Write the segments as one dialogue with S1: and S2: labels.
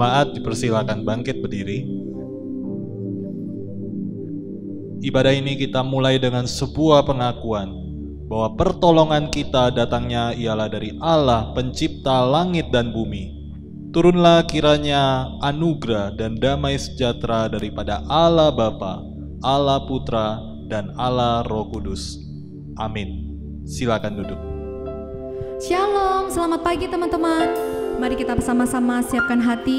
S1: Jemaat dipersilakan bangkit berdiri. Ibadah ini kita mulai dengan sebuah pengakuan bahwa pertolongan kita datangnya ialah dari Allah pencipta langit dan bumi. Turunlah kiranya anugerah dan damai sejahtera daripada Allah Bapa, Allah Putra, dan Allah Roh Kudus. Amin. Silakan duduk.
S2: Shalom, selamat pagi teman-teman. Mari kita bersama-sama siapkan hati.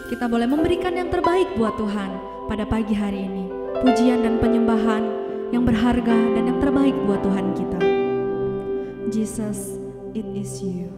S2: Kita boleh memberikan yang terbaik buat Tuhan pada pagi hari ini. Pujian dan penyembahan yang berharga dan yang terbaik buat Tuhan kita. Jesus, it is you.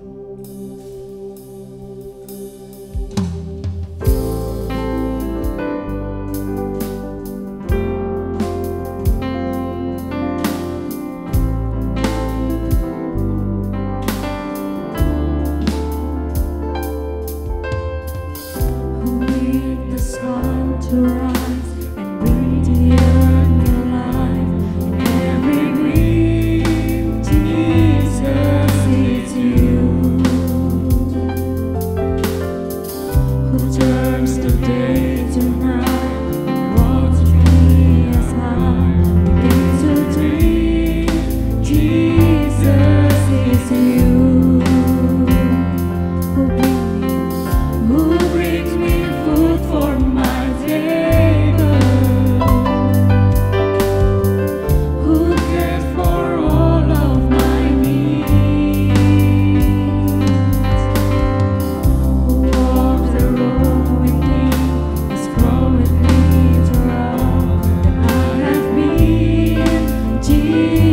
S3: Jesus.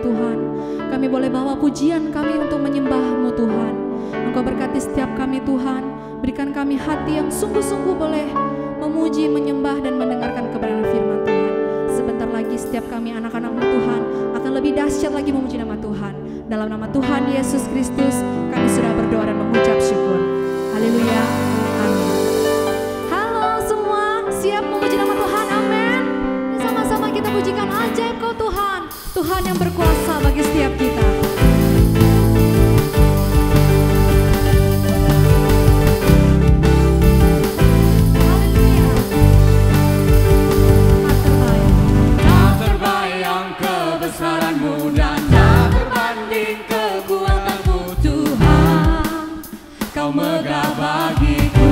S2: Tuhan. Kami boleh bawa pujian kami untuk menyembah-Mu Tuhan. Engkau berkati setiap kami Tuhan. Berikan kami hati yang sungguh-sungguh boleh memuji, menyembah, dan mendengarkan kebenaran firman Tuhan. Sebentar lagi setiap kami anak-anak-Mu Tuhan akan lebih dahsyat lagi memuji nama Tuhan. Dalam nama Tuhan Yesus Kristus kami sudah berdoa dan mengucap syukur. Haleluya. Amin. Halo semua, siap memuji nama Tuhan? Amin. Sama-sama kita pujikan ajaib Kau Tuhan. Tuhan yang berkuasa bagi setiap kita.
S3: Megah bagiku,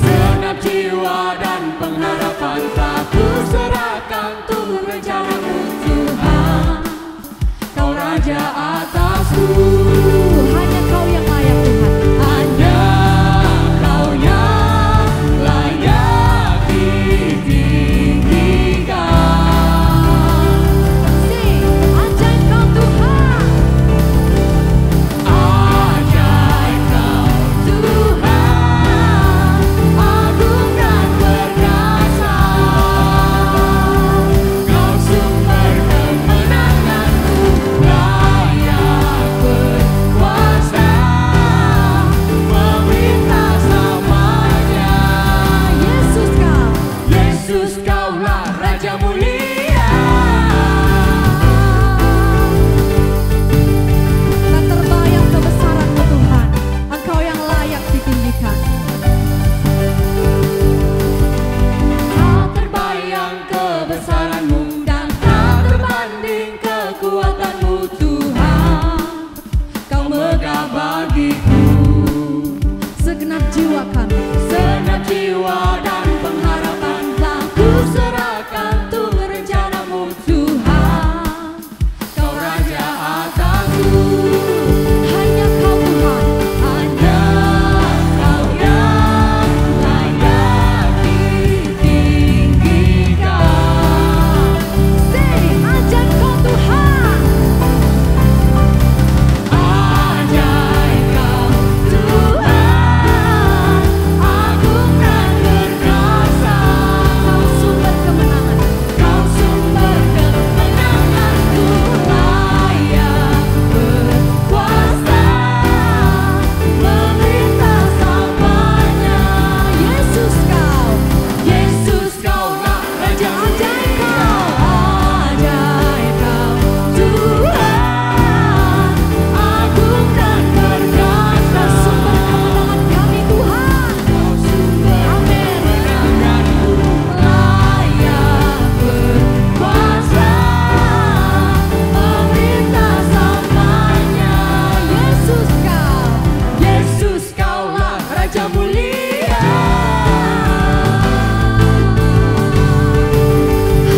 S3: senap jiwa dan pengharapan tak ku serahkan untuk rencana-Mu Tuhan. Kau Raja atasku,
S2: hanya Kau yang layak Tuhan.
S3: Hanya Kau yang layak ditinggikan.
S2: Sing, ajaib Kau Tuhan. Segenap jiwa kami,
S3: senap jiwa dan pengharapan telah ku serahkan untuk rencana-Mu Tuhan. Kau Raja atasku,
S2: hanya Kau Tuhan.
S3: hanya Kau yang layak ditinggikan.
S2: Sing, ajaib Kau Tuhan.
S3: Ajaib Kau Tuhan, agung dan berkuasa.
S2: Kau sumber kemenangan.
S3: Kau sumber kemenanganku, layak berkuasa, memerintah selamanya.
S2: Yesus Kau,
S3: Yesus Kaulah Raja
S2: ajaib Kau.
S3: ajaib Kau Tuhan, agung dan berkuasa.
S2: Sumber kemenangan kami Tuhan.
S3: Kau sumber
S2: Amin.
S3: kemenanganku, layak berkuasa, memerintah selamanya.
S2: Yesus Kau.
S3: Yesus Kaulah Raja mulia.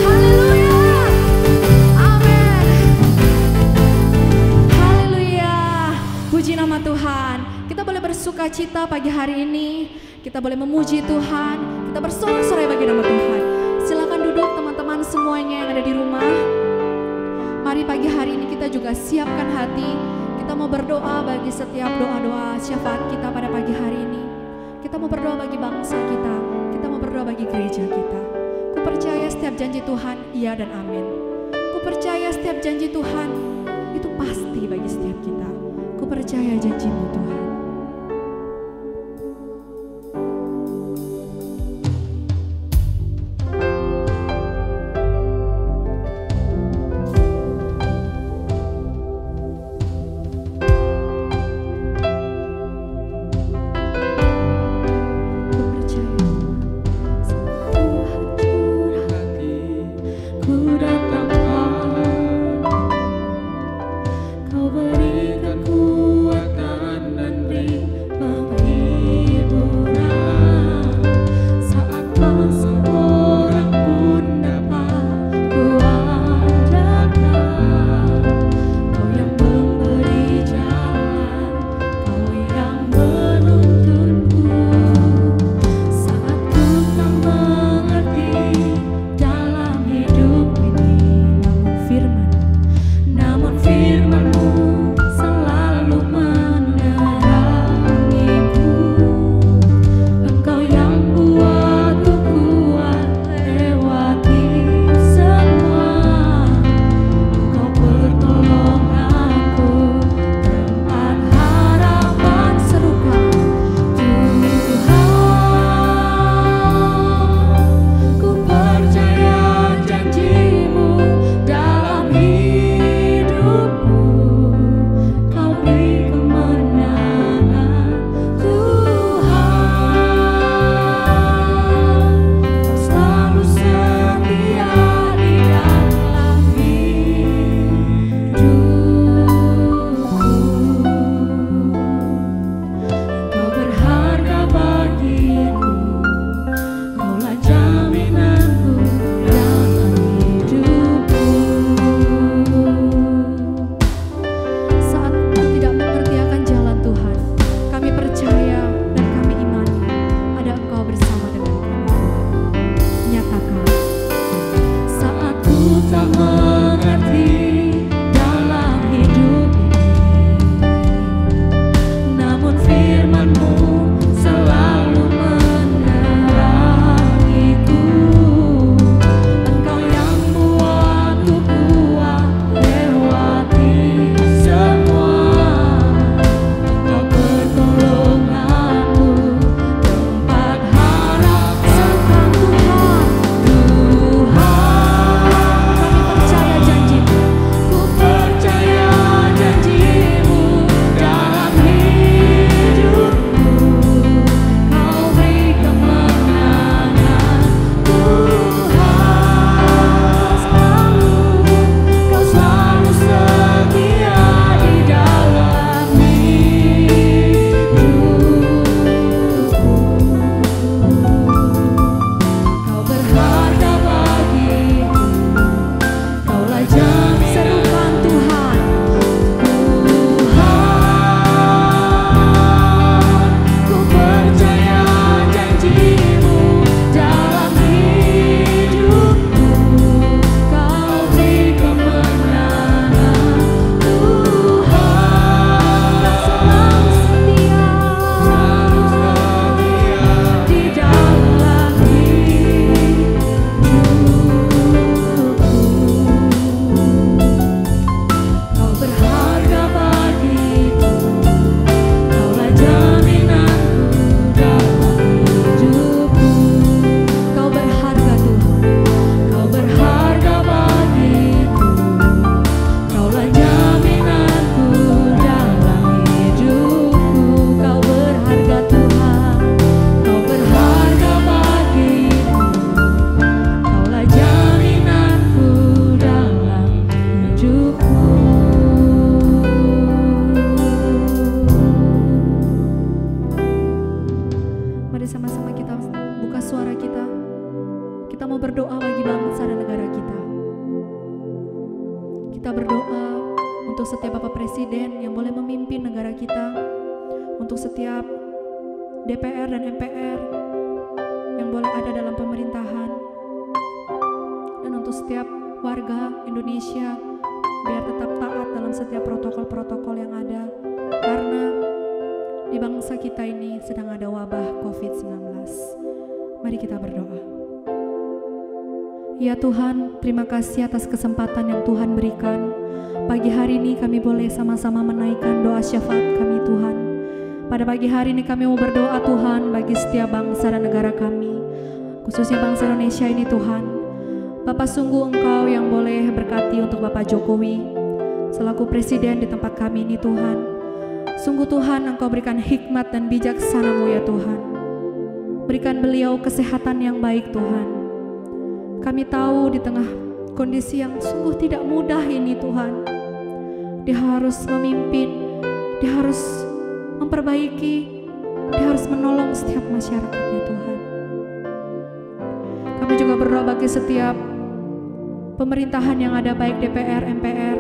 S2: Haleluya. Amin. Haleluya. Puji nama Tuhan. Kita boleh bersuka cita pagi hari ini. Kita boleh memuji Tuhan. Kita bersorak-sorai bagi nama Tuhan. Silakan duduk teman-teman semuanya yang ada di rumah. Mari pagi hari ini kita juga siapkan hati. Kita mau berdoa bagi setiap doa-doa syafaat kita pada pagi hari ini. Kita mau berdoa bagi bangsa kita. Kita mau berdoa bagi gereja kita. Ku percaya setiap janji Tuhan iya dan amin. Ku percaya setiap janji Tuhan itu pasti bagi setiap kita. Ku percaya janji-Mu Tuhan. Ku percaya Tuhan curhat,
S3: Ku datang padamu,
S2: Kau berikan
S3: kekuatan dan
S2: Kita berdoa untuk setiap Bapak Presiden yang boleh memimpin negara kita, untuk setiap DPR dan MPR yang boleh ada dalam pemerintahan, dan untuk setiap warga Indonesia biar tetap taat dalam setiap protokol-protokol yang ada, karena di bangsa kita ini sedang ada wabah COVID-19. Mari kita berdoa. Ya Tuhan, terima kasih atas kesempatan yang Tuhan berikan. Pagi hari ini kami boleh sama-sama menaikkan doa syafaat kami Tuhan. Pada pagi hari ini kami mau berdoa Tuhan bagi setiap bangsa dan negara kami, khususnya bangsa Indonesia ini Tuhan. Bapak, sungguh Engkau yang boleh berkati untuk Bapak Jokowi selaku Presiden di tempat kami ini Tuhan. Sungguh Tuhan, Engkau berikan hikmat dan bijaksana-Mu ya Tuhan. Berikan beliau kesehatan yang baik Tuhan. Kami tahu di tengah kondisi yang sungguh tidak mudah ini Tuhan, Dia harus memimpin, Dia harus memperbaiki, Dia harus menolong setiap masyarakatnya Tuhan. Kami juga berdoa bagi setiap pemerintahan yang ada, baik DPR, MPR,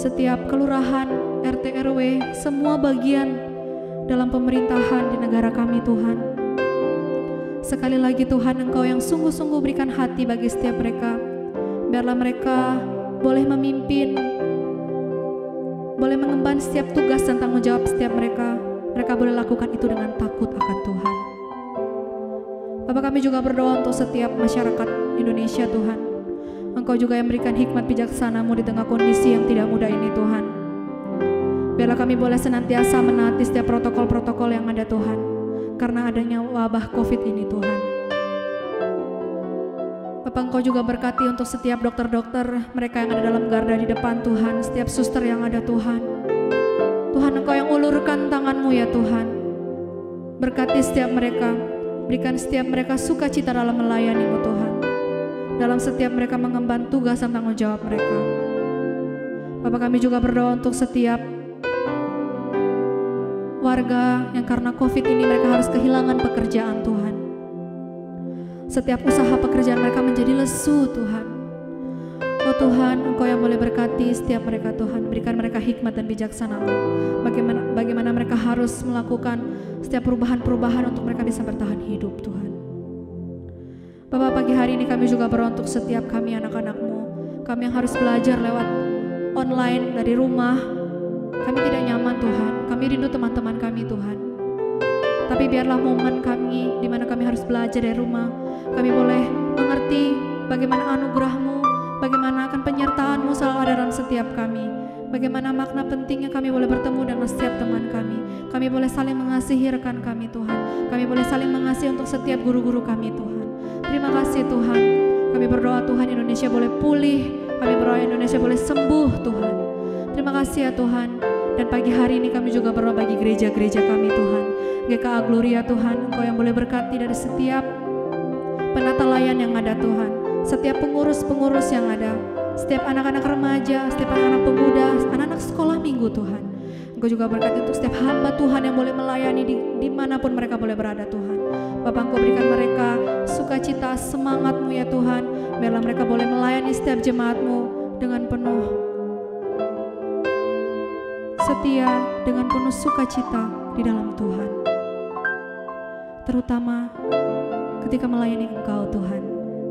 S2: setiap kelurahan, RT, RW, semua bagian dalam pemerintahan di negara kami Tuhan. Sekali lagi Tuhan, Engkau yang sungguh-sungguh berikan hati bagi setiap mereka. Biarlah mereka boleh memimpin, boleh mengemban setiap tugas dan tanggung jawab setiap mereka. Mereka boleh lakukan itu dengan takut akan Tuhan. Bapak, kami juga berdoa untuk setiap masyarakat Indonesia Tuhan. Engkau juga yang berikan hikmat bijaksana-Mu di tengah kondisi yang tidak mudah ini Tuhan. Biarlah kami boleh senantiasa menaati setiap protokol-protokol yang ada Tuhan, karena adanya wabah COVID ini Tuhan. Bapak, Engkau juga berkati untuk setiap dokter-dokter, mereka yang ada dalam garda di depan Tuhan, setiap suster yang ada Tuhan. Tuhan, Engkau yang ulurkan tangan-Mu ya Tuhan. Berkati setiap mereka, berikan setiap mereka sukacita dalam melayani-Mu Tuhan, dalam setiap mereka mengemban tugas dan tanggung jawab mereka. Bapak, kami juga berdoa untuk setiap warga yang karena COVID ini mereka harus kehilangan pekerjaan Tuhan. Setiap usaha pekerjaan mereka menjadi lesu Tuhan. Oh Tuhan, Engkau yang boleh berkati setiap mereka Tuhan. Berikan mereka hikmat dan bijaksana-Mu. Bagaimana mereka harus melakukan setiap perubahan-perubahan untuk mereka bisa bertahan hidup Tuhan. Bapak, pagi hari ini kami juga berdoa untuk setiap kami anak-anak-Mu. Kami yang harus belajar lewat online dari rumah. Kami tidak nyaman Tuhan, kami rindu teman-teman kami Tuhan. Tapi biarlah momen kami di mana kami harus belajar dari rumah, kami boleh mengerti bagaimana anugerah-Mu, bagaimana akan penyertaan-Mu selalu ada dalam setiap kami. Bagaimana makna pentingnya kami boleh bertemu dengan setiap teman kami. Kami boleh saling mengasihi rekan kami Tuhan. Kami boleh saling mengasihi untuk setiap guru-guru kami Tuhan. Terima kasih Tuhan. Kami berdoa Tuhan Indonesia boleh pulih, kami berdoa Indonesia boleh sembuh Tuhan. Terima kasih ya Tuhan. Dan pagi hari ini kami juga berdoa bagi gereja-gereja kami Tuhan. GKA Gloria Tuhan, Engkau yang boleh berkati dari setiap penata layan yang ada Tuhan. Setiap pengurus-pengurus yang ada, setiap anak-anak remaja, setiap anak-anak pemuda, anak-anak sekolah minggu Tuhan. Engkau juga berkati untuk setiap hamba Tuhan yang boleh melayani dimanapun mereka boleh berada Tuhan. Bapak, Engkau berikan mereka sukacita, semangat-Mu ya Tuhan. Biarlah mereka boleh melayani setiap jemaat-Mu dengan penuh setia, dengan penuh sukacita di dalam Tuhan. Terutama ketika melayani Engkau Tuhan,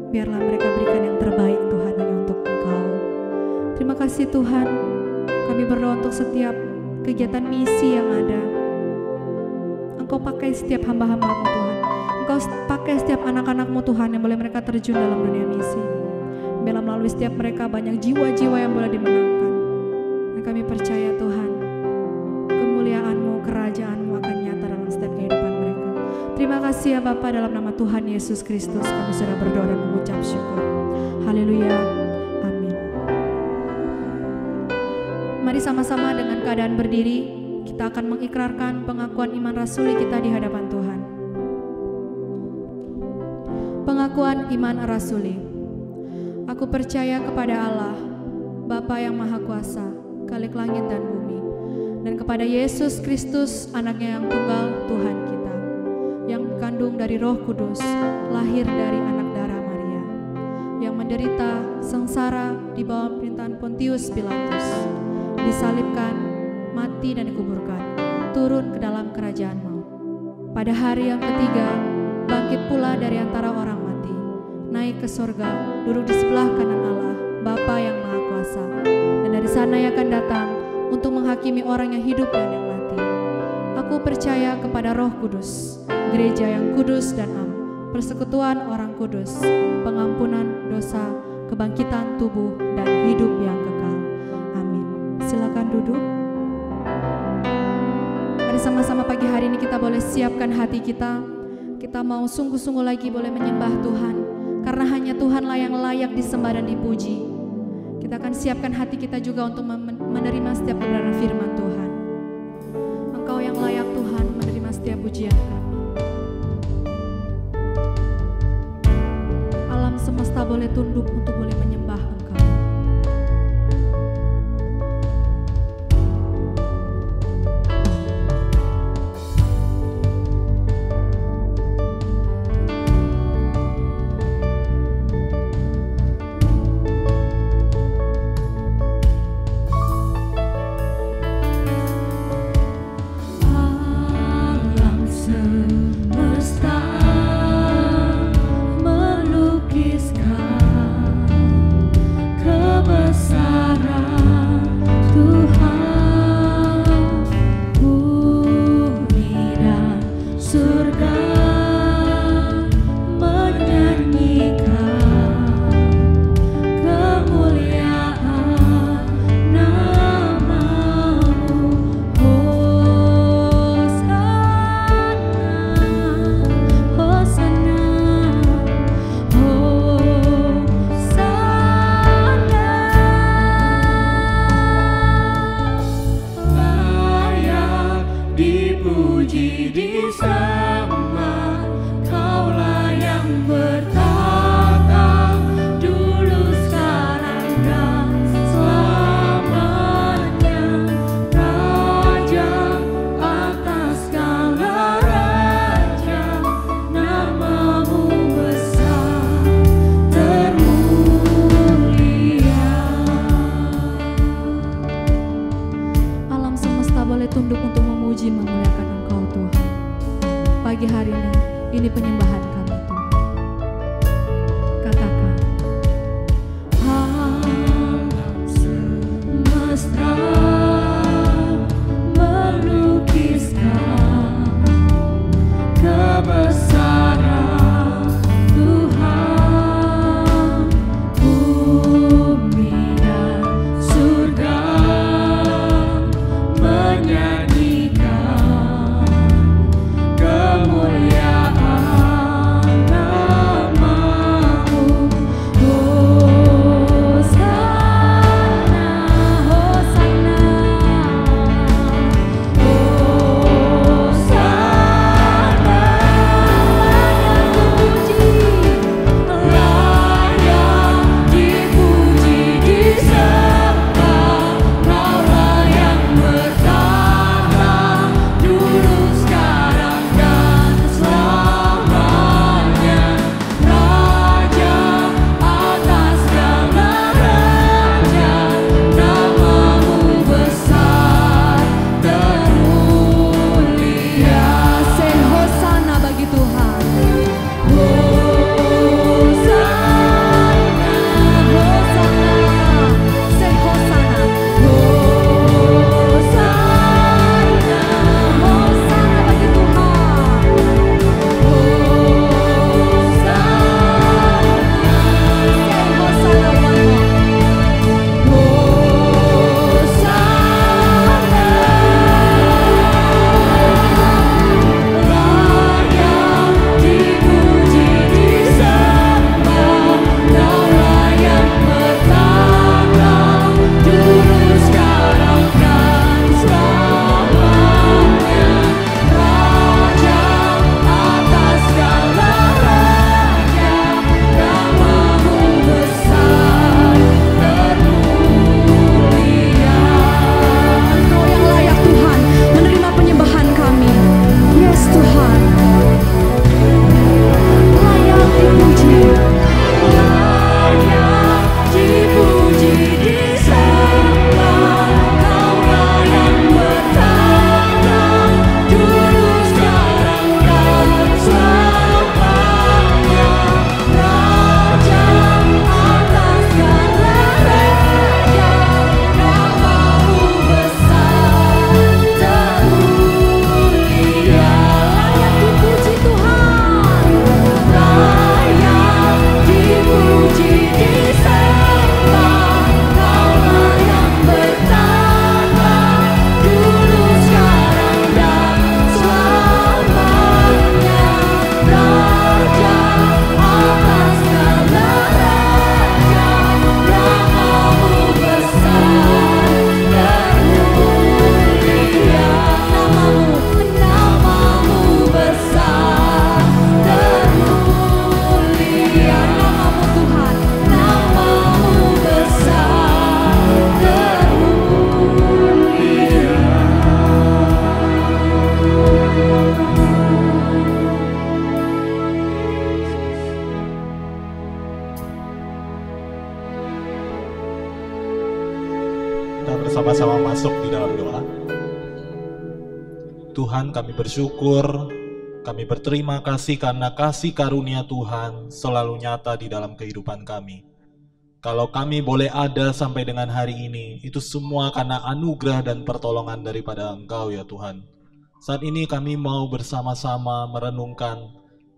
S2: biarlah mereka berikan yang terbaik Tuhan hanya untuk Engkau. Terima kasih Tuhan. Kami berdoa untuk setiap kegiatan misi yang ada. Engkau pakai setiap hamba-hamba-Mu Tuhan. Engkau pakai setiap anak-anak-Mu Tuhan yang boleh mereka terjun dalam dunia misi. Biarlah melalui setiap mereka banyak jiwa-jiwa yang boleh dimenangkan. Dan kami percaya Tuhan, kemuliaan-Mu, kerajaan-Mu akan nyata dalam setiap kehidupan mereka. Terima kasih ya Bapa, dalam nama Tuhan Yesus Kristus kami sudah berdoa dan mengucap syukur. Haleluya. Amin. Mari sama-sama dengan keadaan berdiri, kita akan mengikrarkan pengakuan iman rasuli kita di hadapan Tuhan. Pengakuan iman rasuli. Aku percaya kepada Allah, Bapa yang Maha Kuasa, Khalik langit dan bumi, dan kepada Yesus Kristus, anaknya yang tunggal, Tuhan kita, yang dikandung dari Roh Kudus, lahir dari anak darah Maria, yang menderita sengsara di bawah pemerintahan Pontius Pilatus, disalibkan, mati dan dikuburkan, turun ke dalam kerajaan maut. Pada hari yang ketiga, bangkit pula dari antara orang mati, naik ke sorga, duduk di sebelah kanan Allah, Bapa yang Maha Kuasa, dan dari sana Ia akan datang untuk menghakimi orang yang hidup dan yang mati. Aku percaya kepada Roh Kudus, gereja yang kudus dan am, persekutuan orang kudus, pengampunan dosa, kebangkitan tubuh, dan hidup yang kekal. Amin. Silakan duduk. Mari sama-sama pagi hari ini kita boleh siapkan hati kita. Kita mau sungguh-sungguh lagi boleh menyembah Tuhan, karena hanya Tuhanlah yang layak disembah dan dipuji. Kita akan siapkan hati kita juga untuk menerima setiap kebenaran firman Tuhan. Engkau yang layak Tuhan menerima setiap pujian kami. Alam semesta boleh tunduk untuk boleh menyembah Engkau.
S3: Kemuliaan
S1: kita bersama-sama masuk di dalam doa. Tuhan, kami bersyukur, kami berterima kasih karena kasih karunia Tuhan selalu nyata di dalam kehidupan kami. Kalau kami boleh ada sampai dengan hari ini, itu semua karena anugerah dan pertolongan daripada Engkau ya Tuhan. Saat ini kami mau bersama-sama merenungkan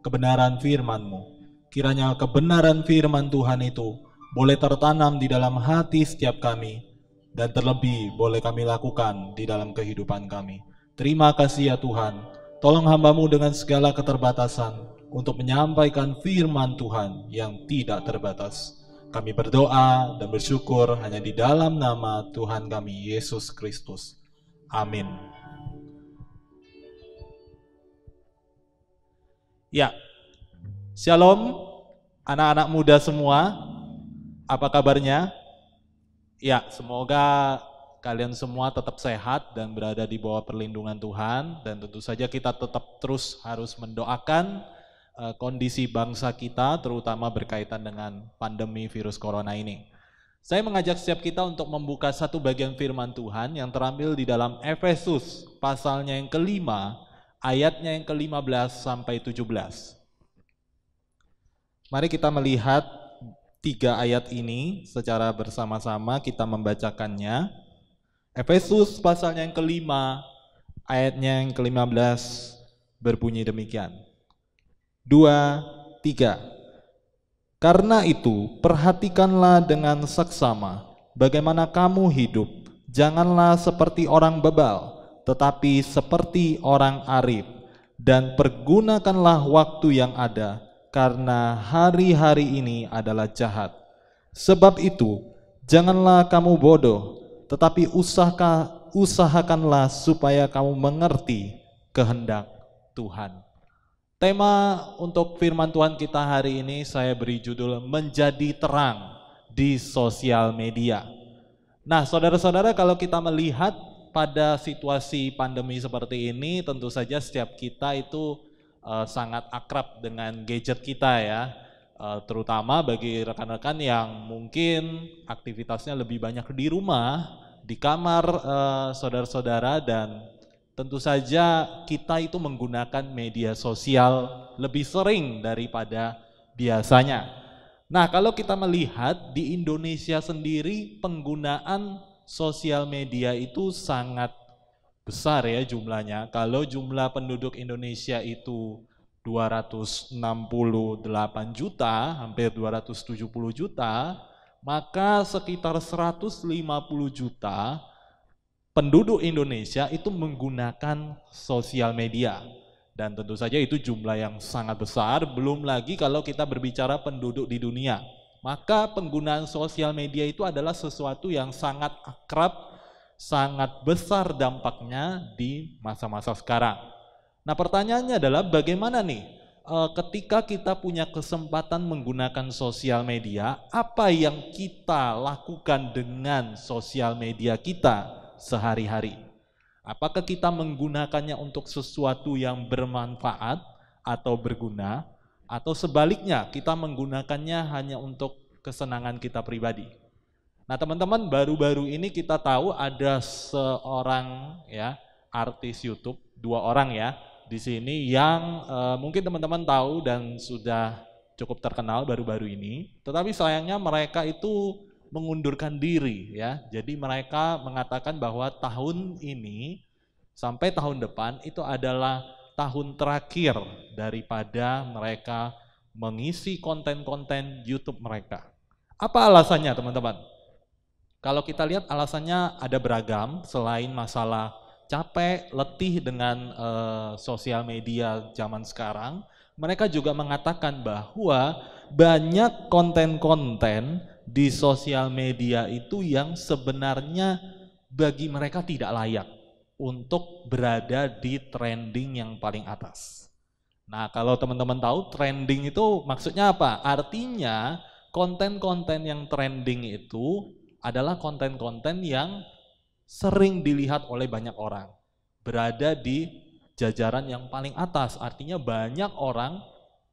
S1: kebenaran firman-Mu. Kiranya kebenaran firman Tuhan itu boleh tertanam di dalam hati setiap kami, dan terlebih boleh kami lakukan di dalam kehidupan kami. Terima kasih ya Tuhan. Tolong hamba-Mu dengan segala keterbatasan untuk menyampaikan firman Tuhan yang tidak terbatas. Kami berdoa dan bersyukur hanya di dalam nama Tuhan kami, Yesus Kristus. Amin. Ya, Shalom anak-anak muda semua. Apa kabarnya? Ya, semoga kalian semua tetap sehat dan berada di bawah perlindungan Tuhan. Dan tentu saja kita tetap terus harus mendoakan kondisi bangsa kita, terutama berkaitan dengan pandemi virus corona ini. Saya mengajak setiap kita untuk membuka satu bagian firman Tuhan yang terambil di dalam Efesus, pasalnya yang kelima, ayatnya yang ke-15 sampai 17. Mari kita melihat 3 ayat ini secara bersama-sama, kita membacakannya. Efesus pasalnya yang kelima, ayatnya yang ke-15 berbunyi demikian. 2, 3. Karena itu, perhatikanlah dengan seksama bagaimana kamu hidup. Janganlah seperti orang bebal, tetapi seperti orang arif. Dan pergunakanlah waktu yang ada, karena hari-hari ini adalah jahat. Sebab itu, janganlah kamu bodoh, tetapi usahakanlah supaya kamu mengerti kehendak Tuhan. Tema untuk firman Tuhan kita hari ini saya beri judul Menjadi Terang di Sosial Media. Nah, saudara-saudara, kalau kita melihat pada situasi pandemi seperti ini, tentu saja setiap kita itu sangat akrab dengan gadget kita ya, terutama bagi rekan-rekan yang mungkin aktivitasnya lebih banyak di rumah, di kamar saudara-saudara, dan tentu saja kita itu menggunakan media sosial lebih sering daripada biasanya. Nah, kalau kita melihat di Indonesia sendiri penggunaan sosial media itu sangat besar ya jumlahnya. Kalau jumlah penduduk Indonesia itu 268 juta, hampir 270 juta, maka sekitar 150 juta penduduk Indonesia itu menggunakan sosial media. Dan tentu saja itu jumlah yang sangat besar, belum lagi kalau kita berbicara penduduk di dunia. Maka penggunaan sosial media itu adalah sesuatu yang sangat akrab, sangat besar dampaknya di masa-masa sekarang. Nah, pertanyaannya adalah bagaimana nih ketika kita punya kesempatan menggunakan sosial media, apa yang kita lakukan dengan sosial media kita sehari-hari? Apakah kita menggunakannya untuk sesuatu yang bermanfaat atau berguna, atau sebaliknya kita menggunakannya hanya untuk kesenangan kita pribadi? Nah, teman-teman, baru-baru ini kita tahu ada seorang ya artis YouTube, 2 orang ya di sini yang mungkin teman-teman tahu dan sudah cukup terkenal baru-baru ini. Tetapi sayangnya mereka itu mengundurkan diri ya. Jadi mereka mengatakan bahwa tahun ini sampai tahun depan itu adalah tahun terakhir daripada mereka mengisi konten-konten YouTube mereka. Apa alasannya, teman-teman? Kalau kita lihat alasannya ada beragam, selain masalah capek, letih dengan sosial media zaman sekarang, mereka juga mengatakan bahwa banyak konten-konten di sosial media itu yang sebenarnya bagi mereka tidak layak untuk berada di trending yang paling atas. Nah, kalau teman-teman tahu trending itu maksudnya apa? Artinya konten-konten yang trending itu adalah konten-konten yang sering dilihat oleh banyak orang, berada di jajaran yang paling atas, artinya banyak orang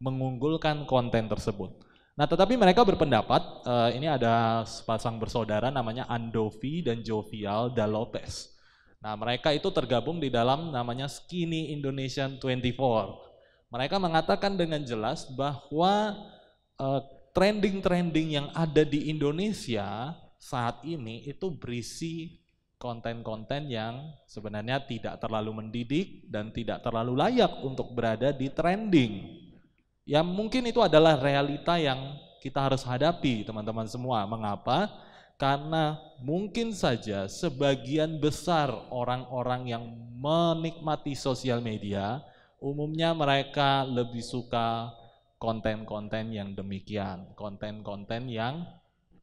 S1: mengunggulkan konten tersebut. Nah, tetapi mereka berpendapat, ini ada sepasang bersaudara namanya Andovi dan Jovial da Lopez. Nah, mereka itu tergabung di dalam namanya Skinny Indonesian 24. Mereka mengatakan dengan jelas bahwa trending-trending yang ada di Indonesia saat ini itu berisi konten-konten yang sebenarnya tidak terlalu mendidik dan tidak terlalu layak untuk berada di trending. Ya mungkin itu adalah realita yang kita harus hadapi teman-teman semua. Mengapa? Karena mungkin saja sebagian besar orang-orang yang menikmati sosial media, umumnya mereka lebih suka konten-konten yang demikian, konten-konten yang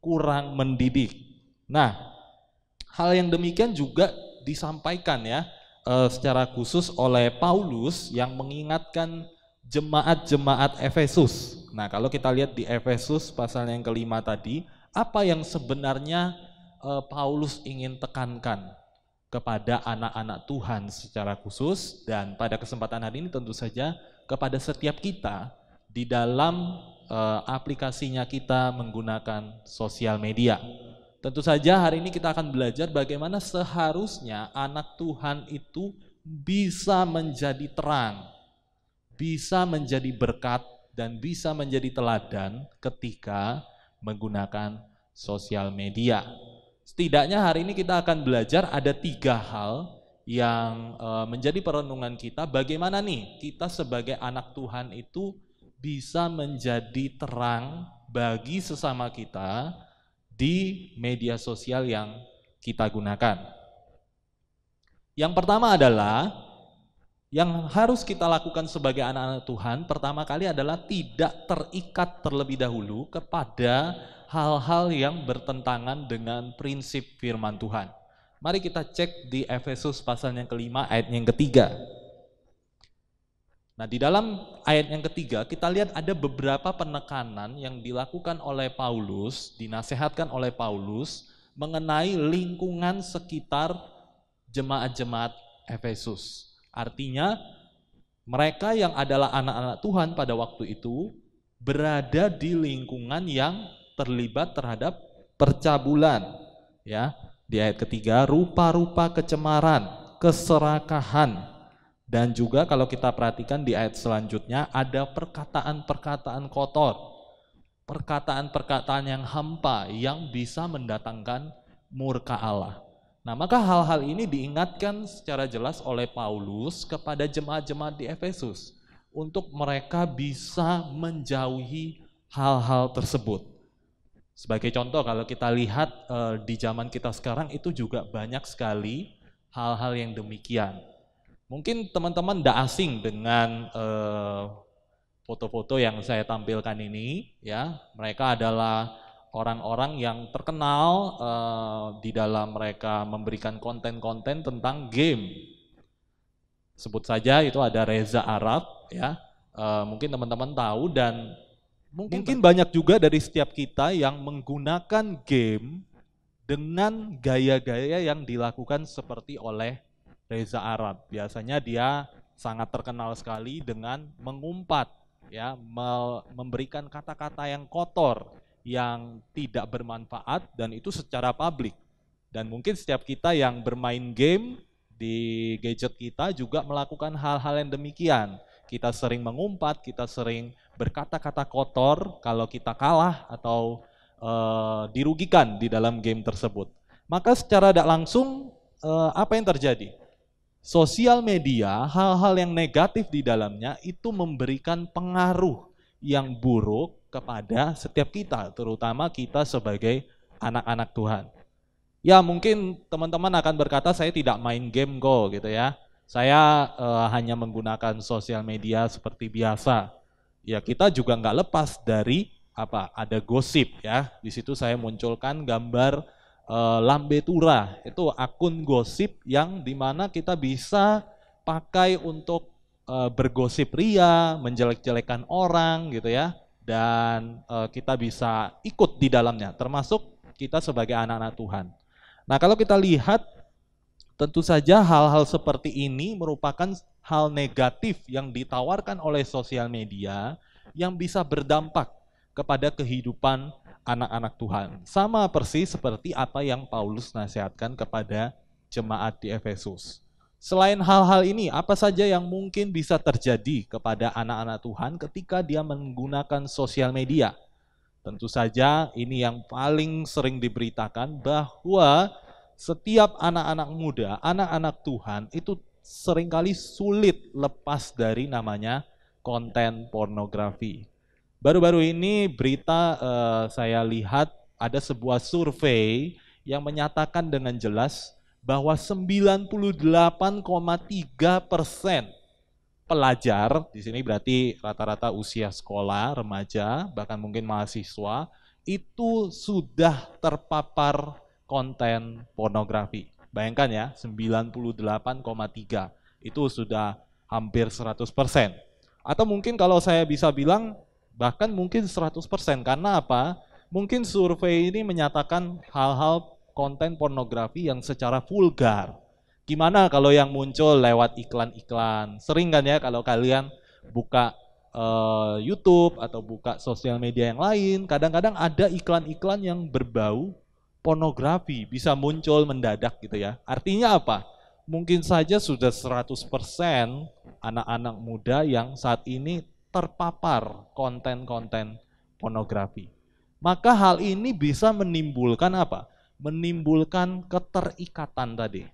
S1: kurang mendidik. Nah, hal yang demikian juga disampaikan ya secara khusus oleh Paulus yang mengingatkan jemaat-jemaat Efesus. Nah, kalau kita lihat di Efesus pasal yang kelima tadi, apa yang sebenarnya Paulus ingin tekankan kepada anak-anak Tuhan secara khusus, dan pada kesempatan hari ini tentu saja kepada setiap kita di dalam aplikasinya kita menggunakan sosial media. Tentu saja hari ini kita akan belajar bagaimana seharusnya anak Tuhan itu bisa menjadi terang, bisa menjadi berkat, dan bisa menjadi teladan ketika menggunakan sosial media. Setidaknya hari ini kita akan belajar ada 3 hal yang menjadi perenungan kita, bagaimana nih kita sebagai anak Tuhan itu bisa menjadi terang bagi sesama kita di media sosial yang kita gunakan. Yang pertama adalah yang harus kita lakukan sebagai anak-anak Tuhan, pertama kali adalah tidak terikat terlebih dahulu kepada hal-hal yang bertentangan dengan prinsip firman Tuhan. Mari kita cek di Efesus pasal yang kelima ayat yang ketiga. Nah, di dalam ayat yang ketiga kita lihat ada beberapa penekanan yang dilakukan oleh Paulus, dinasehatkan oleh Paulus mengenai lingkungan sekitar jemaat-jemaat Efesus. Artinya mereka yang adalah anak-anak Tuhan pada waktu itu berada di lingkungan yang terlibat terhadap percabulan. Ya, di ayat ketiga, rupa-rupa kecemaran, keserakahan, dan juga kalau kita perhatikan di ayat selanjutnya ada perkataan-perkataan kotor, perkataan-perkataan yang hampa yang bisa mendatangkan murka Allah. Nah, maka hal-hal ini diingatkan secara jelas oleh Paulus kepada jemaat-jemaat di Efesus untuk mereka bisa menjauhi hal-hal tersebut. Sebagai contoh, kalau kita lihat di zaman kita sekarang itu juga banyak sekali hal-hal yang demikian. Mungkin teman-teman tidak asing dengan foto-foto yang saya tampilkan ini, ya. Mereka adalah orang-orang yang terkenal di dalam mereka memberikan konten-konten tentang game. Sebut saja itu ada Reza Arab, ya. Mungkin teman-teman tahu, dan mungkin banyak juga dari setiap kita yang menggunakan game dengan gaya-gaya yang dilakukan seperti oleh Reza Arab. Biasanya dia sangat terkenal sekali dengan mengumpat, ya, memberikan kata-kata yang kotor, yang tidak bermanfaat, dan itu secara publik. Dan mungkin setiap kita yang bermain game di gadget kita juga melakukan hal-hal yang demikian. Kita sering mengumpat, kita sering berkata-kata kotor kalau kita kalah atau dirugikan di dalam game tersebut. Maka secara tidak langsung apa yang terjadi? Sosial media, hal-hal yang negatif di dalamnya itu memberikan pengaruh yang buruk kepada setiap kita, terutama kita sebagai anak-anak Tuhan. Ya, mungkin teman-teman akan berkata, saya tidak main game kok gitu ya. Saya hanya menggunakan sosial media seperti biasa. Ya, kita juga nggak lepas dari ada gosip ya. Di situ saya munculkan gambar Lambe Tura, itu akun gosip yang dimana kita bisa pakai untuk bergosip ria, menjelek-jelekan orang gitu ya, dan kita bisa ikut di dalamnya, termasuk kita sebagai anak-anak Tuhan. Nah, kalau kita lihat, tentu saja hal-hal seperti ini merupakan hal negatif yang ditawarkan oleh sosial media yang bisa berdampak kepada kehidupan anak-anak Tuhan. Sama persis seperti apa yang Paulus nasihatkan kepada jemaat di Efesus. Selain hal-hal ini, apa saja yang mungkin bisa terjadi kepada anak-anak Tuhan ketika dia menggunakan sosial media? Tentu saja ini yang paling sering diberitakan bahwa setiap anak-anak muda, anak-anak Tuhan itu seringkali sulit lepas dari namanya konten pornografi. Baru-baru ini berita saya lihat ada sebuah survei yang menyatakan dengan jelas bahwa 98,3% pelajar, di sini berarti rata-rata usia sekolah, remaja, bahkan mungkin mahasiswa, itu sudah terpapar konten pornografi. Bayangkan ya, 98,3 itu sudah hampir 100%. Atau mungkin kalau saya bisa bilang, bahkan mungkin 100%. Karena apa? Mungkin survei ini menyatakan hal-hal konten pornografi yang secara vulgar. Gimana kalau yang muncul lewat iklan-iklan? Sering kan ya kalau kalian buka YouTube atau buka sosial media yang lain, kadang-kadang ada iklan-iklan yang berbau pornografi, bisa muncul mendadak gitu ya. Artinya apa? Mungkin saja sudah 100% anak-anak muda yang saat ini terpapar konten-konten pornografi. Maka hal ini bisa menimbulkan apa? Menimbulkan keterikatan tadi.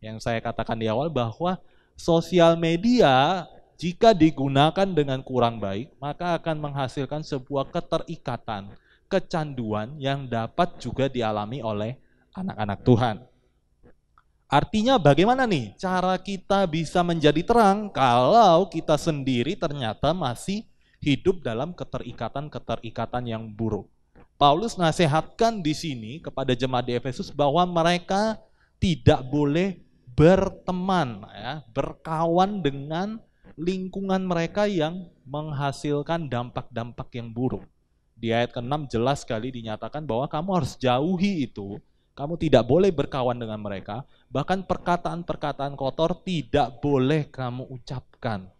S1: Yang saya katakan di awal bahwa sosial media jika digunakan dengan kurang baik, maka akan menghasilkan sebuah keterikatan, kecanduan yang dapat juga dialami oleh anak-anak Tuhan. Artinya bagaimana nih cara kita bisa menjadi terang kalau kita sendiri ternyata masih hidup dalam keterikatan-keterikatan yang buruk. Paulus nasihatkan di sini kepada jemaat di Efesus bahwa mereka tidak boleh berteman, ya, berkawan dengan lingkungan mereka yang menghasilkan dampak-dampak yang buruk. Di ayat ke-6 jelas sekali dinyatakan bahwa kamu harus jauhi itu, kamu tidak boleh berkawan dengan mereka, bahkan perkataan-perkataan kotor tidak boleh kamu ucapkan.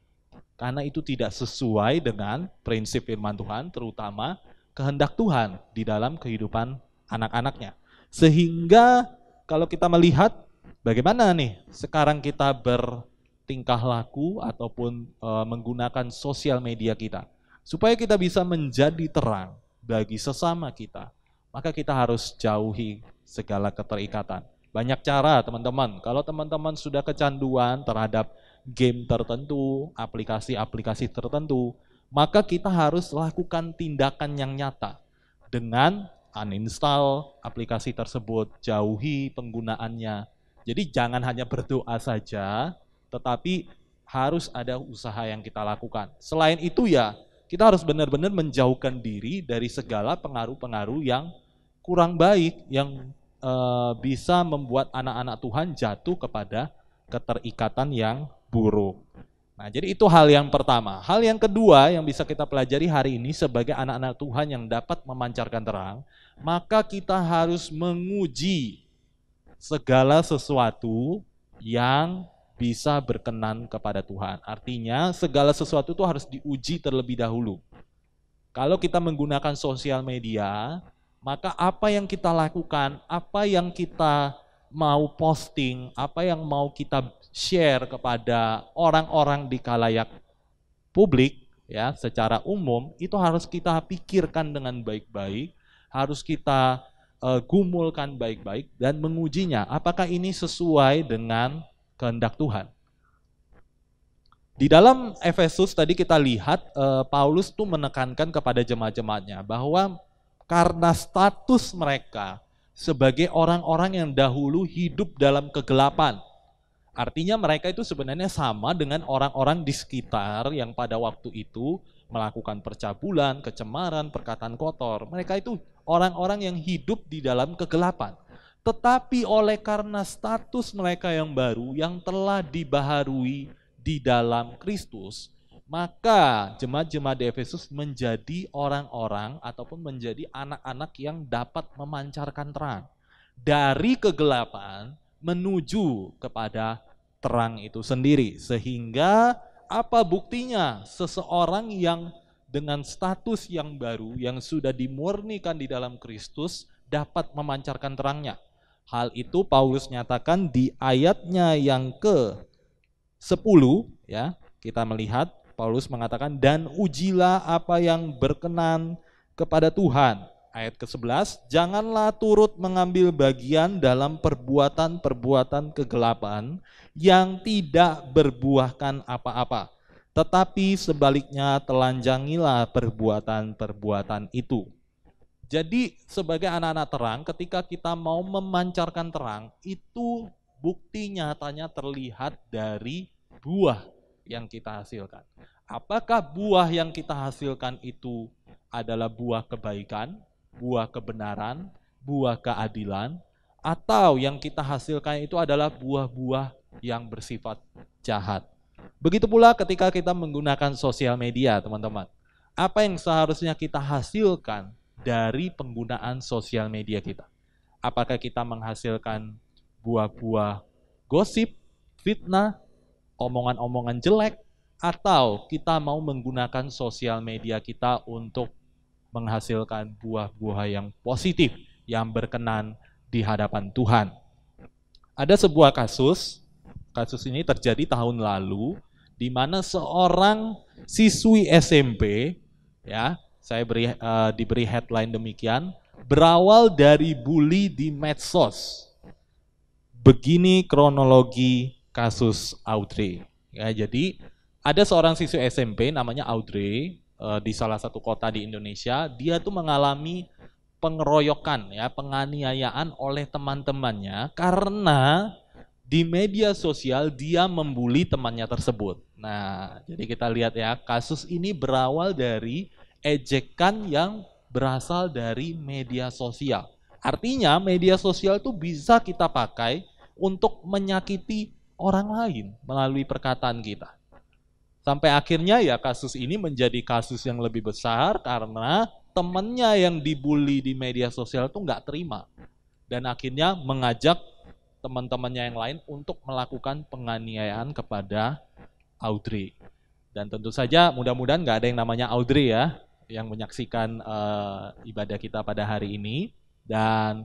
S1: Karena itu tidak sesuai dengan prinsip firman Tuhan, terutama kehendak Tuhan di dalam kehidupan anak-anaknya. Sehingga kalau kita melihat bagaimana nih sekarang kita bertingkah laku ataupun menggunakan sosial media kita, supaya kita bisa menjadi terang bagi sesama kita, maka kita harus jauhi segala keterikatan. Banyak cara teman-teman, kalau teman-teman sudah kecanduan terhadap game tertentu, aplikasi-aplikasi tertentu, maka kita harus lakukan tindakan yang nyata dengan uninstall aplikasi tersebut, jauhi penggunaannya. Jadi jangan hanya berdoa saja, tetapi harus ada usaha yang kita lakukan. Selain itu ya, kita harus benar-benar menjauhkan diri dari segala pengaruh-pengaruh yang kurang baik, yang bisa membuat anak-anak Tuhan jatuh kepada keterikatan yang buruk. Nah, jadi itu hal yang pertama. Hal yang kedua yang bisa kita pelajari hari ini sebagai anak-anak Tuhan yang dapat memancarkan terang, maka kita harus menguji segala sesuatu yang bisa berkenan kepada Tuhan. Artinya segala sesuatu itu harus diuji terlebih dahulu. Kalau kita menggunakan sosial media, maka apa yang kita lakukan, apa yang kita mau posting, apa yang mau kita share kepada orang-orang di khalayak publik, ya, secara umum, itu harus kita pikirkan dengan baik-baik, harus kita gumulkan baik-baik dan mengujinya. Apakah ini sesuai dengan kehendak Tuhan? Di dalam Efesus tadi kita lihat Paulus tuh menekankan kepada jemaat-jemaatnya bahwa karena status mereka sebagai orang-orang yang dahulu hidup dalam kegelapan. Artinya mereka itu sebenarnya sama dengan orang-orang di sekitar yang pada waktu itu melakukan percabulan, kecemaran, perkataan kotor. Mereka itu orang-orang yang hidup di dalam kegelapan. Tetapi oleh karena status mereka yang baru, yang telah dibaharui di dalam Kristus, maka jemaat-jemaat di Efesus menjadi orang-orang ataupun menjadi anak-anak yang dapat memancarkan terang. Dari kegelapan menuju kepada terang itu sendiri. Sehingga apa buktinya? Seseorang yang dengan status yang baru yang sudah dimurnikan di dalam Kristus dapat memancarkan terangnya. Hal itu Paulus nyatakan di ayatnya yang ke-10 ya. Kita melihat Paulus mengatakan, dan ujilah apa yang berkenan kepada Tuhan. Ayat ke-11, janganlah turut mengambil bagian dalam perbuatan-perbuatan kegelapan yang tidak berbuahkan apa-apa. Tetapi sebaliknya telanjangilah perbuatan-perbuatan itu. Jadi sebagai anak-anak terang, ketika kita mau memancarkan terang, itu bukti nyatanya terlihat dari buah yang kita hasilkan. Apakah buah yang kita hasilkan itu adalah buah kebaikan, buah kebenaran, buah keadilan, atau yang kita hasilkan itu adalah buah-buah yang bersifat jahat. Begitu pula ketika kita menggunakan sosial media, teman-teman. Apa yang seharusnya kita hasilkan dari penggunaan sosial media kita? Apakah kita menghasilkan buah-buah gosip, fitnah, omongan-omongan jelek, atau kita mau menggunakan sosial media kita untuk menghasilkan buah-buah yang positif, yang berkenan di hadapan Tuhan? Ada sebuah kasus ini terjadi tahun lalu, di mana seorang siswi SMP, ya, saya diberi headline demikian, berawal dari bully di medsos. Begini kronologi kasus Audrey. Ya, jadi ada seorang siswi SMP namanya Audrey di salah satu kota di Indonesia. Dia tuh mengalami pengeroyokan, ya, penganiayaan oleh teman-temannya karena di media sosial dia membuli temannya tersebut. Nah, jadi kita lihat ya, kasus ini berawal dari ejekan yang berasal dari media sosial. Artinya media sosial itu bisa kita pakai untuk menyakiti orang lain melalui perkataan kita. Sampai akhirnya ya kasus ini menjadi kasus yang lebih besar karena temannya yang dibully di media sosial itu nggak terima. Dan akhirnya mengajak teman-temannya yang lain untuk melakukan penganiayaan kepada Audrey. Dan tentu saja mudah-mudahan nggak ada yang namanya Audrey ya, yang menyaksikan ibadah kita pada hari ini. Dan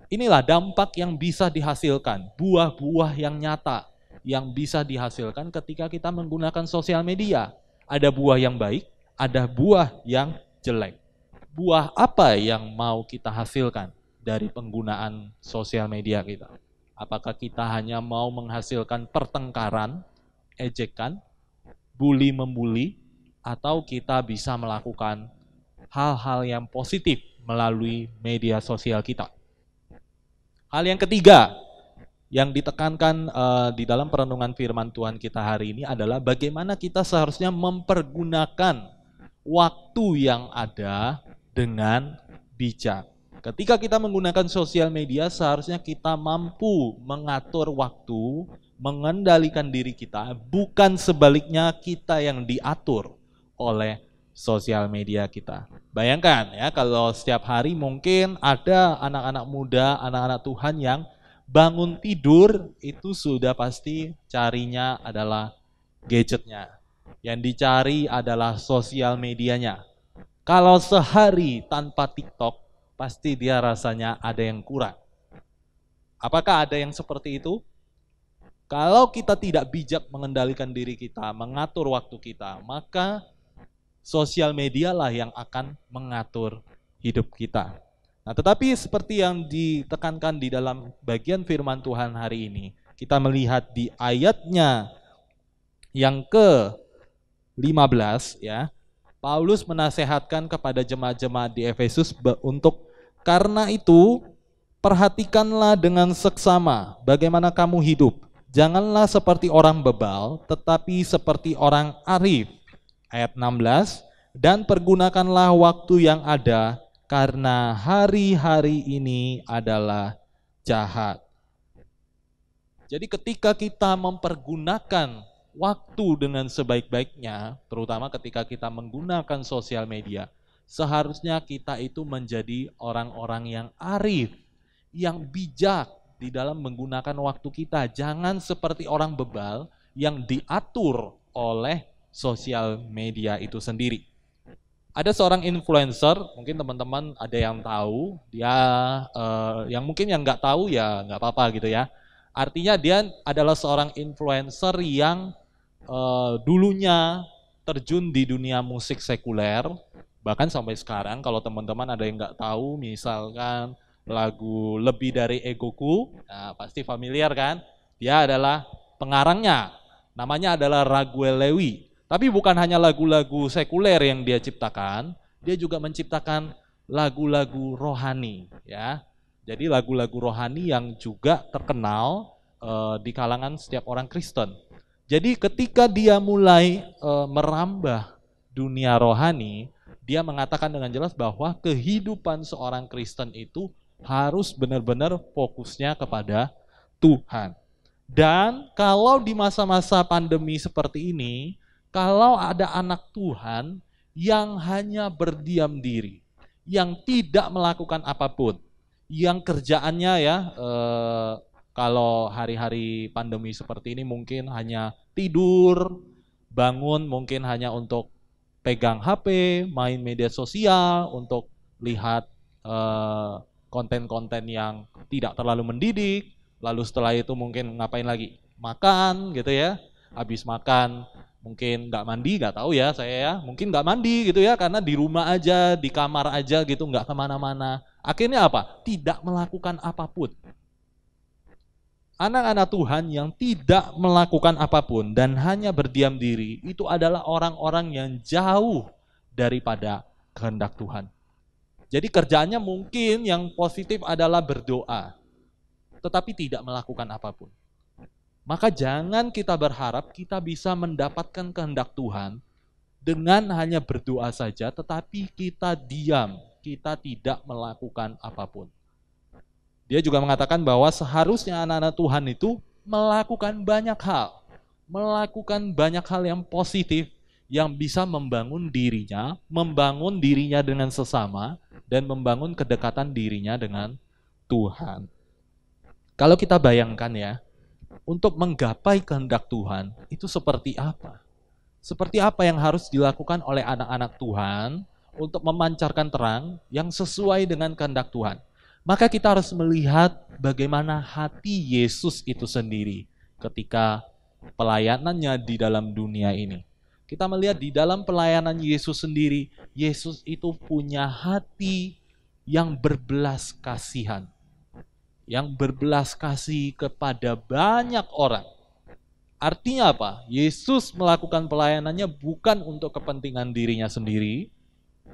S1: inilah dampak yang bisa dihasilkan, buah-buah yang nyata yang bisa dihasilkan ketika kita menggunakan sosial media. Ada buah yang baik, ada buah yang jelek. Buah apa yang mau kita hasilkan dari penggunaan sosial media kita? Apakah kita hanya mau menghasilkan pertengkaran, ejekan, bully-membuli, atau kita bisa melakukan hal-hal yang positif melalui media sosial kita? Hal yang ketiga yang ditekankan di dalam perenungan firman Tuhan kita hari ini adalah bagaimana kita seharusnya mempergunakan waktu yang ada dengan bijak. Ketika kita menggunakan sosial media, seharusnya kita mampu mengatur waktu, mengendalikan diri kita, bukan sebaliknya kita yang diatur oleh sosial media kita. Bayangkan ya, kalau setiap hari mungkin ada anak-anak muda, anak-anak Tuhan yang bangun tidur itu sudah pasti carinya adalah gadgetnya. Yang dicari adalah sosial medianya. Kalau sehari tanpa TikTok, pasti dia rasanya ada yang kurang. Apakah ada yang seperti itu? Kalau kita tidak bijak mengendalikan diri kita, mengatur waktu kita, maka sosial media lah yang akan mengatur hidup kita. Nah, tetapi seperti yang ditekankan di dalam bagian firman Tuhan hari ini, kita melihat di ayatnya yang ke-15 ya, Paulus menasehatkan kepada jemaat-jemaat di Efesus untuk karena itu perhatikanlah dengan seksama bagaimana kamu hidup. Janganlah seperti orang bebal, tetapi seperti orang arif. Ayat 16, dan pergunakanlah waktu yang ada karena hari-hari ini adalah jahat. Jadi ketika kita mempergunakan waktu dengan sebaik-baiknya, terutama ketika kita menggunakan sosial media, seharusnya kita itu menjadi orang-orang yang arif, yang bijak di dalam menggunakan waktu kita. Jangan seperti orang bebal yang diatur oleh sosial media itu sendiri. Ada seorang influencer, mungkin teman-teman ada yang tahu, dia yang mungkin yang nggak tahu ya nggak apa-apa gitu ya. Artinya dia adalah seorang influencer yang dulunya terjun di dunia musik sekuler, bahkan sampai sekarang kalau teman-teman ada yang nggak tahu, misalkan lagu Lebih Dari Egoku, nah, pasti familiar kan? Dia adalah pengarangnya, namanya adalah Raguel Lewi. Tapi bukan hanya lagu-lagu sekuler yang dia ciptakan, dia juga menciptakan lagu-lagu rohani, ya. Jadi lagu-lagu rohani yang juga terkenal di kalangan setiap orang Kristen. Jadi ketika dia mulai merambah dunia rohani, dia mengatakan dengan jelas bahwa kehidupan seorang Kristen itu harus benar-benar fokusnya kepada Tuhan. Dan kalau di masa-masa pandemi seperti ini, kalau ada anak Tuhan yang hanya berdiam diri, yang tidak melakukan apapun, yang kerjaannya ya, kalau hari-hari pandemi seperti ini mungkin hanya tidur, bangun mungkin hanya untuk pegang HP, main media sosial, untuk lihat konten-konten yang tidak terlalu mendidik, lalu setelah itu mungkin ngapain lagi? Makan gitu ya, habis makan mungkin nggak mandi, nggak tahu ya saya ya, mungkin nggak mandi gitu ya, karena di rumah aja, di kamar aja gitu, nggak kemana-mana. Akhirnya apa? Tidak melakukan apapun. Anak-anak Tuhan yang tidak melakukan apapun dan hanya berdiam diri, itu adalah orang-orang yang jauh daripada kehendak Tuhan. Jadi kerjaannya mungkin yang positif adalah berdoa, tetapi tidak melakukan apapun. Maka jangan kita berharap kita bisa mendapatkan kehendak Tuhan dengan hanya berdoa saja, tetapi kita diam, kita tidak melakukan apapun. Dia juga mengatakan bahwa seharusnya anak-anak Tuhan itu melakukan banyak hal yang positif, yang bisa membangun dirinya dengan sesama, dan membangun kedekatan dirinya dengan Tuhan. Kalau kita bayangkan ya, untuk menggapai kehendak Tuhan, itu seperti apa? Seperti apa yang harus dilakukan oleh anak-anak Tuhan untuk memancarkan terang yang sesuai dengan kehendak Tuhan? Maka kita harus melihat bagaimana hati Yesus itu sendiri ketika pelayanannya di dalam dunia ini. Kita melihat di dalam pelayanan Yesus sendiri, Yesus itu punya hati yang berbelas kasihan. Yang berbelas kasih kepada banyak orang. Artinya apa? Yesus melakukan pelayanannya bukan untuk kepentingan dirinya sendiri,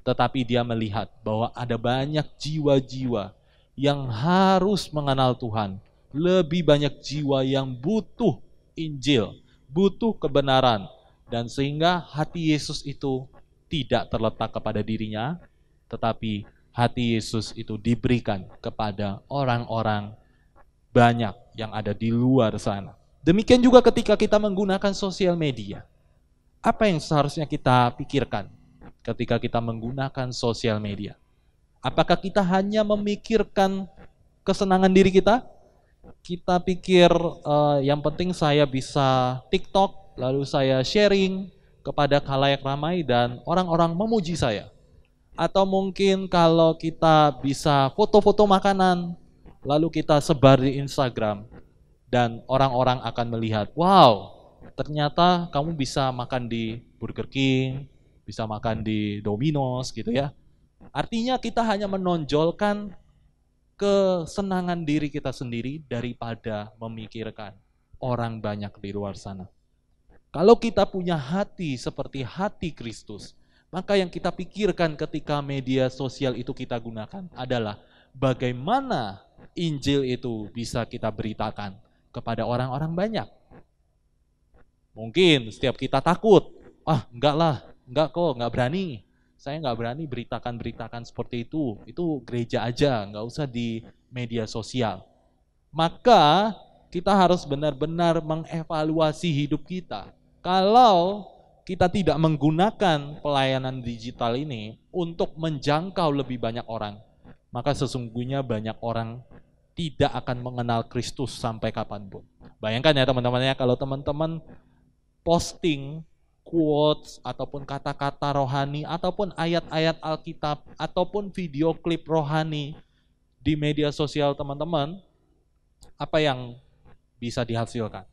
S1: tetapi dia melihat bahwa ada banyak jiwa-jiwa yang harus mengenal Tuhan. Lebih banyak jiwa yang butuh Injil, butuh kebenaran. Dan sehingga hati Yesus itu tidak terletak kepada dirinya, tetapi hati Yesus itu diberikan kepada orang-orang banyak yang ada di luar sana. Demikian juga ketika kita menggunakan sosial media. Apa yang seharusnya kita pikirkan ketika kita menggunakan sosial media? Apakah kita hanya memikirkan kesenangan diri kita? Kita pikir yang penting saya bisa TikTok, lalu saya sharing kepada khalayak ramai dan orang-orang memuji saya. Atau mungkin kalau kita bisa foto-foto makanan, lalu kita sebar di Instagram, dan orang-orang akan melihat, wow, ternyata kamu bisa makan di Burger King, bisa makan di Domino's gitu ya. Artinya kita hanya menonjolkan kesenangan diri kita sendiri daripada memikirkan orang banyak di luar sana. Kalau kita punya hati seperti hati Kristus, maka yang kita pikirkan ketika media sosial itu kita gunakan adalah bagaimana Injil itu bisa kita beritakan kepada orang-orang banyak. Mungkin setiap kita takut, enggak kok, enggak berani. Saya enggak berani beritakan seperti itu gereja aja, enggak usah di media sosial. Maka kita harus benar-benar mengevaluasi hidup kita. Kalau kita tidak menggunakan pelayanan digital ini untuk menjangkau lebih banyak orang, maka sesungguhnya banyak orang tidak akan mengenal Kristus sampai kapanpun. Bayangkan ya teman-teman ya, kalau teman-teman posting quotes ataupun kata-kata rohani ataupun ayat-ayat Alkitab ataupun video klip rohani di media sosial teman-teman, apa yang bisa dihasilkan?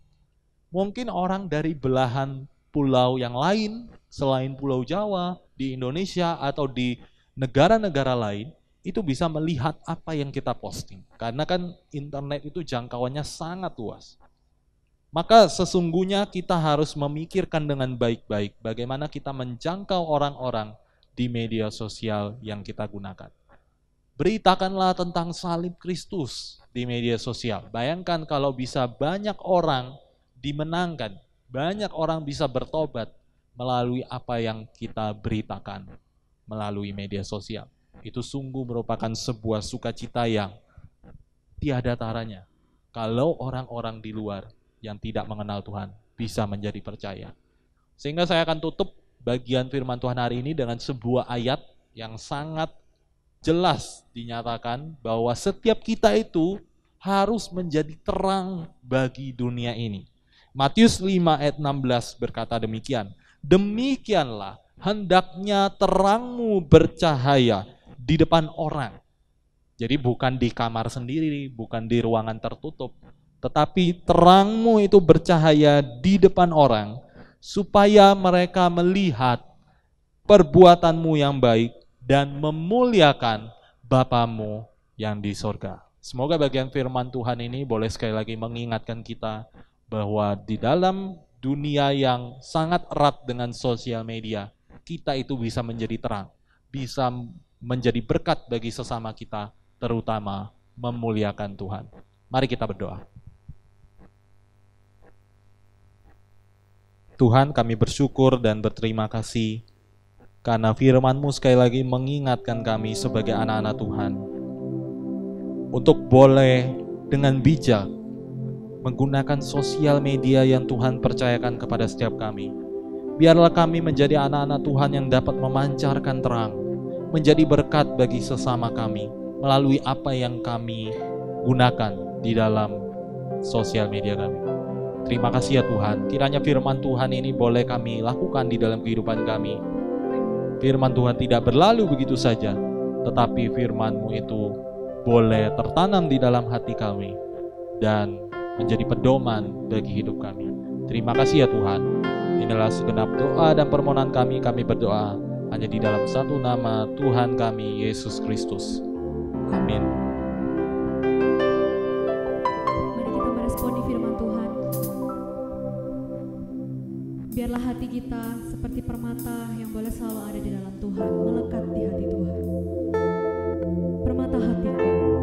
S1: Mungkin orang dari belahan pulau yang lain selain Pulau Jawa, di Indonesia atau di negara-negara lain, itu bisa melihat apa yang kita posting. Karena kan internet itu jangkauannya sangat luas. Maka sesungguhnya kita harus memikirkan dengan baik-baik bagaimana kita menjangkau orang-orang di media sosial yang kita gunakan. Beritakanlah tentang salib Kristus di media sosial. Bayangkan kalau bisa banyak orang dimenangkan, banyak orang bisa bertobat melalui apa yang kita beritakan melalui media sosial. Itu sungguh merupakan sebuah sukacita yang tiada taranya. Kalau orang-orang di luar yang tidak mengenal Tuhan bisa menjadi percaya. Sehingga saya akan tutup bagian firman Tuhan hari ini dengan sebuah ayat yang sangat jelas dinyatakan bahwa setiap kita itu harus menjadi terang bagi dunia ini. Matius 5 ayat 16 berkata demikian, demikianlah hendaknya terangmu bercahaya di depan orang. Jadi bukan di kamar sendiri, bukan di ruangan tertutup, tetapi terangmu itu bercahaya di depan orang, supaya mereka melihat perbuatanmu yang baik dan memuliakan Bapamu yang di sorga. Semoga bagian firman Tuhan ini boleh sekali lagi mengingatkan kita bahwa di dalam dunia yang sangat erat dengan sosial media, kita itu bisa menjadi terang, bisa menjadi berkat bagi sesama kita, terutama memuliakan Tuhan. Mari kita berdoa. Tuhan, kami bersyukur dan berterima kasih karena firman-Mu sekali lagi mengingatkan kami sebagai anak-anak Tuhan untuk boleh dengan bijak menggunakan sosial media yang Tuhan percayakan kepada setiap kami. Biarlah kami menjadi anak-anak Tuhan yang dapat memancarkan terang, menjadi berkat bagi sesama kami melalui apa yang kami gunakan di dalam sosial media kami. Terima kasih ya Tuhan, kiranya firman Tuhan ini boleh kami lakukan di dalam kehidupan kami. Firman Tuhan tidak berlalu begitu saja, tetapi firman-Mu itu boleh tertanam di dalam hati kami dan menjadi pedoman bagi hidup kami. Terima kasih ya Tuhan. Inilah segenap doa dan permohonan kami berdoa hanya di dalam satu nama Tuhan kami, Yesus Kristus. Amin.
S2: Mari kita meresponi firman Tuhan. Biarlah hati kita seperti permata yang boleh selalu ada di dalam Tuhan, melekat di hati Tuhan. Permata hatiku, nyatakan.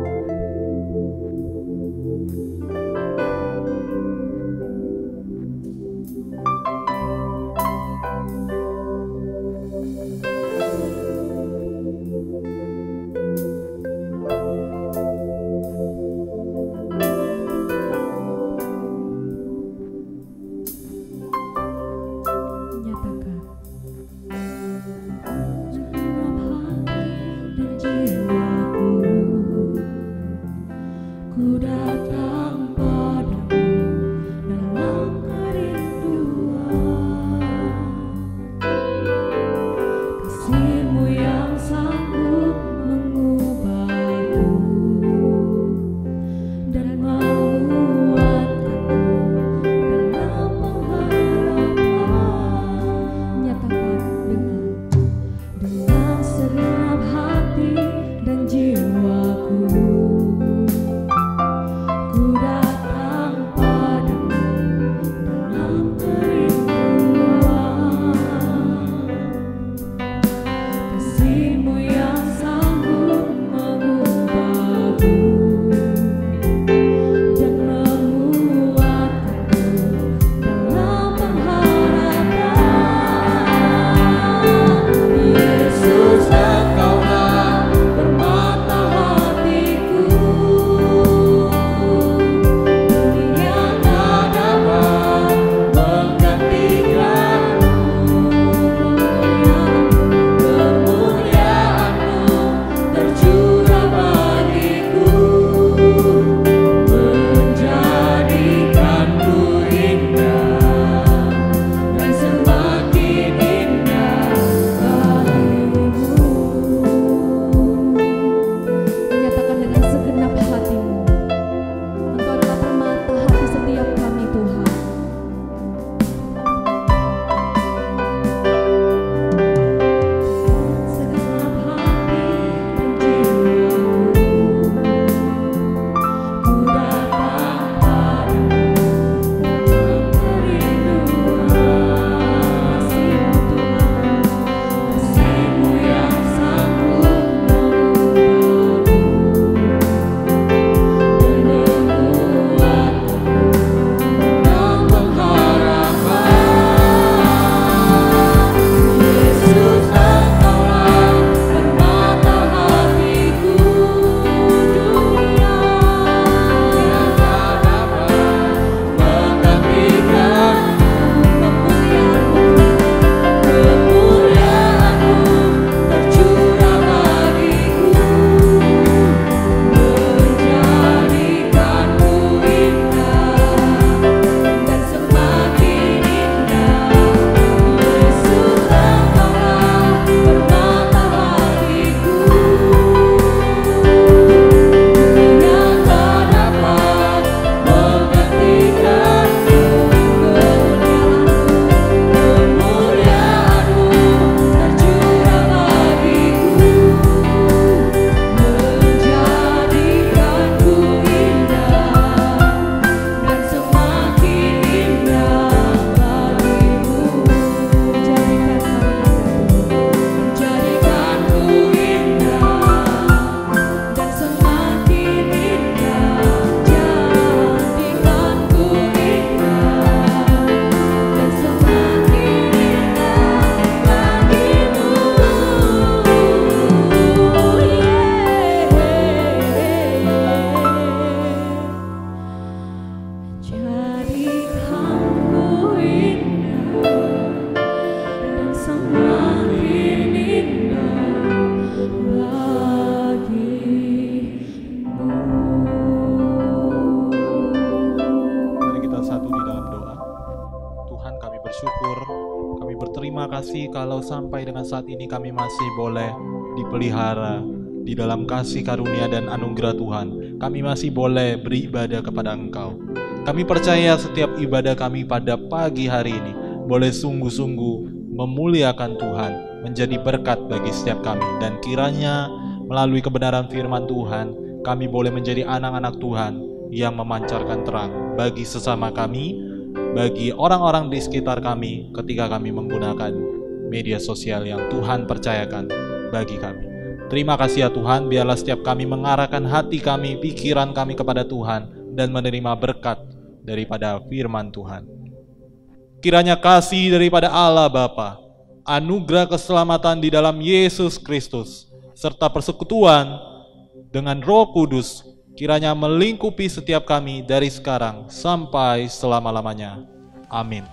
S3: Jadikanku indah dan semakin indah bagimu.
S1: Mari kita satu di dalam doa. Tuhan, kami bersyukur, kami berterima kasih kalau sampai dengan saat ini kami masih boleh dipelihara di dalam kasih karunia dan anugerah Tuhan. Kami masih boleh beribadah kepada Engkau. Kami percaya setiap ibadah kami pada pagi hari ini boleh sungguh-sungguh memuliakan Tuhan, menjadi berkat bagi setiap kami. Dan kiranya melalui kebenaran firman Tuhan, kami boleh menjadi anak-anak Tuhan yang memancarkan terang bagi sesama kami, bagi orang-orang di sekitar kami ketika kami menggunakan media sosial yang Tuhan percayakan bagi kami. Terima kasih ya Tuhan, biarlah setiap kami mengarahkan hati kami, pikiran kami kepada Tuhan dan menerima berkat daripada firman Tuhan. Kiranya kasih daripada Allah Bapa, anugerah keselamatan di dalam Yesus Kristus, serta persekutuan dengan Roh Kudus, kiranya melingkupi setiap kami dari sekarang sampai selama-lamanya. Amin.